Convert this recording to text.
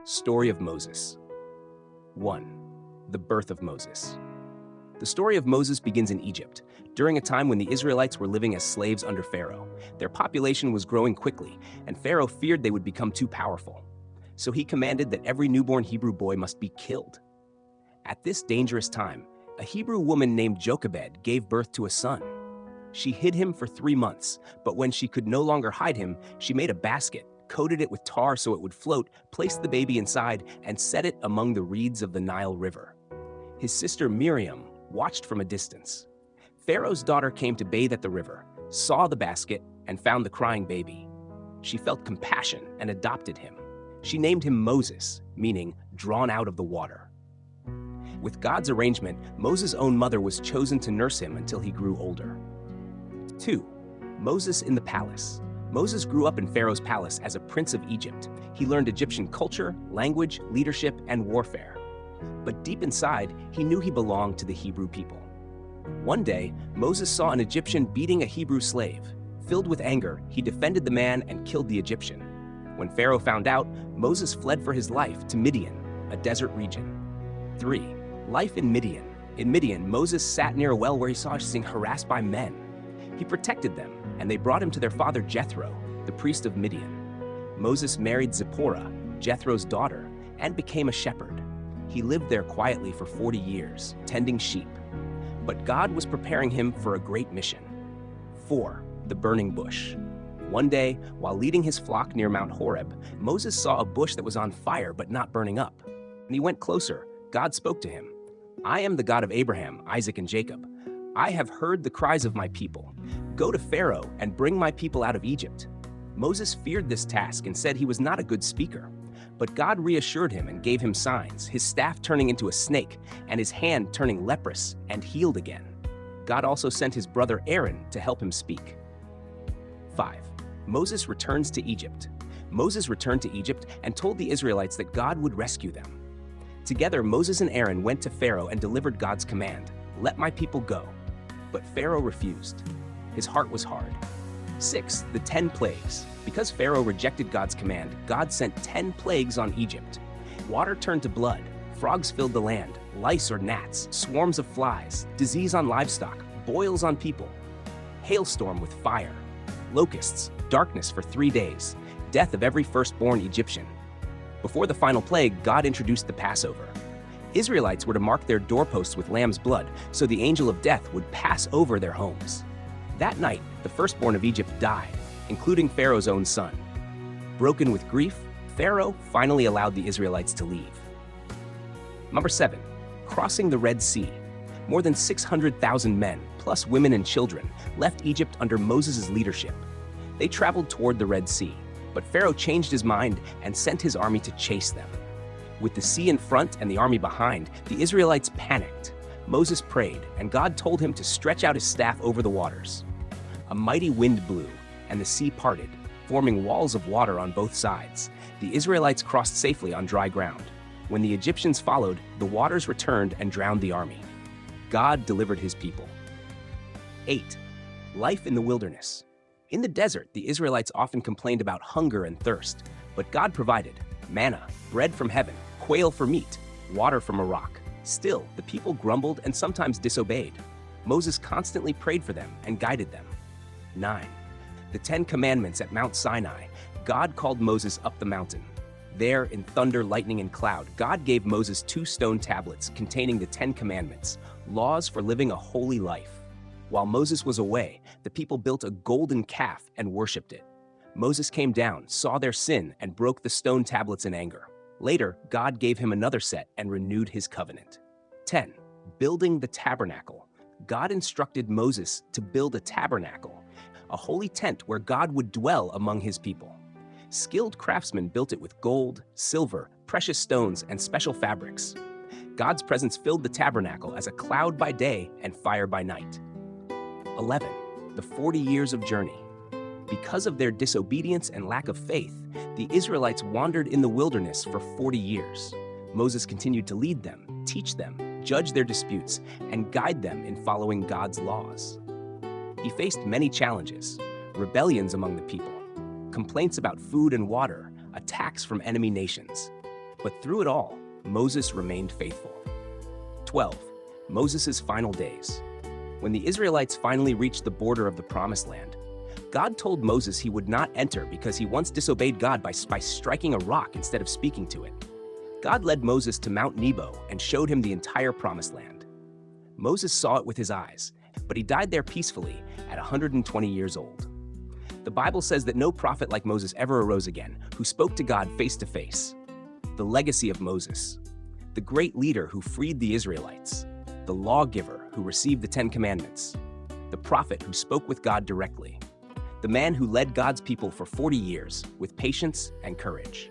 Story of Moses. 1. The birth of Moses. The story of Moses begins in Egypt, during a time when the Israelites were living as slaves under Pharaoh. Their population was growing quickly, and Pharaoh feared they would become too powerful. So he commanded that every newborn Hebrew boy must be killed. At this dangerous time, a Hebrew woman named Jochebed gave birth to a son. She hid him for 3 months, but when she could no longer hide him, she made a basket, coated it with tar so it would float, placed the baby inside, and set it among the reeds of the Nile River. His sister Miriam watched from a distance. Pharaoh's daughter came to bathe at the river, saw the basket, and found the crying baby. She felt compassion and adopted him. She named him Moses, meaning drawn out of the water. With God's arrangement, Moses' own mother was chosen to nurse him until he grew older. 2. Moses in the palace. Moses grew up in Pharaoh's palace as a prince of Egypt. He learned Egyptian culture, language, leadership, and warfare. But deep inside, he knew he belonged to the Hebrew people. One day, Moses saw an Egyptian beating a Hebrew slave. Filled with anger, he defended the man and killed the Egyptian. When Pharaoh found out, Moses fled for his life to Midian, a desert region. 3. Life in Midian. In Midian, Moses sat near a well where he saw being harassed by men. He protected them, and they brought him to their father Jethro, the priest of Midian. Moses married Zipporah, Jethro's daughter, and became a shepherd. He lived there quietly for 40 years, tending sheep. But God was preparing him for a great mission. 4. The burning bush. One day, while leading his flock near Mount Horeb, Moses saw a bush that was on fire but not burning up. When he went closer, God spoke to him. "I am the God of Abraham, Isaac, and Jacob. I have heard the cries of my people. Go to Pharaoh and bring my people out of Egypt." Moses feared this task and said he was not a good speaker. But God reassured him and gave him signs, his staff turning into a snake and his hand turning leprous and healed again. God also sent his brother Aaron to help him speak. 5. Moses returns to Egypt. Moses returned to Egypt and told the Israelites that God would rescue them. Together, Moses and Aaron went to Pharaoh and delivered God's command, "Let my people go." But Pharaoh refused. His heart was hard. 6. The 10 plagues. Because Pharaoh rejected God's command, God sent 10 plagues on Egypt. Water turned to blood, frogs filled the land, lice or gnats, swarms of flies, disease on livestock, boils on people, hailstorm with fire, locusts, darkness for 3 days, death of every firstborn Egyptian. Before the final plague, God introduced the Passover. Israelites were to mark their doorposts with lamb's blood, so the angel of death would pass over their homes. That night, the firstborn of Egypt died, including Pharaoh's own son. Broken with grief, Pharaoh finally allowed the Israelites to leave. Number 7. Crossing the Red Sea. More than 600,000 men, plus women and children, left Egypt under Moses' leadership. They traveled toward the Red Sea, but Pharaoh changed his mind and sent his army to chase them. With the sea in front and the army behind, the Israelites panicked. Moses prayed, and God told him to stretch out his staff over the waters. A mighty wind blew, and the sea parted, forming walls of water on both sides. The Israelites crossed safely on dry ground. When the Egyptians followed, the waters returned and drowned the army. God delivered his people. 8. Life in the wilderness. In the desert, the Israelites often complained about hunger and thirst, but God provided manna, bread from heaven, quail for meat, water from a rock. Still, the people grumbled and sometimes disobeyed. Moses constantly prayed for them and guided them. 9. The 10 Commandments at Mount Sinai. God called Moses up the mountain. There, in thunder, lightning, and cloud, God gave Moses 2 stone tablets containing the 10 Commandments, laws for living a holy life. While Moses was away, the people built a golden calf and worshipped it. Moses came down, saw their sin, and broke the stone tablets in anger. Later, God gave him another set and renewed his covenant. 10. Building the tabernacle. God instructed Moses to build a tabernacle, a holy tent where God would dwell among his people. Skilled craftsmen built it with gold, silver, precious stones, and special fabrics. God's presence filled the tabernacle as a cloud by day and fire by night. 11. The 40 years of journey. Because of their disobedience and lack of faith, the Israelites wandered in the wilderness for 40 years. Moses continued to lead them, teach them, judge their disputes, and guide them in following God's laws. He faced many challenges, rebellions among the people, complaints about food and water, attacks from enemy nations. But through it all, Moses remained faithful. 12. Moses' final days. When the Israelites finally reached the border of the Promised Land, God told Moses he would not enter because he once disobeyed God by striking a rock instead of speaking to it. God led Moses to Mount Nebo and showed him the entire Promised Land. Moses saw it with his eyes, but he died there peacefully at 120 years old. The Bible says that no prophet like Moses ever arose again, who spoke to God face to face. The legacy of Moses, the great leader who freed the Israelites, the lawgiver who received the 10 Commandments, the prophet who spoke with God directly, the man who led God's people for 40 years with patience and courage.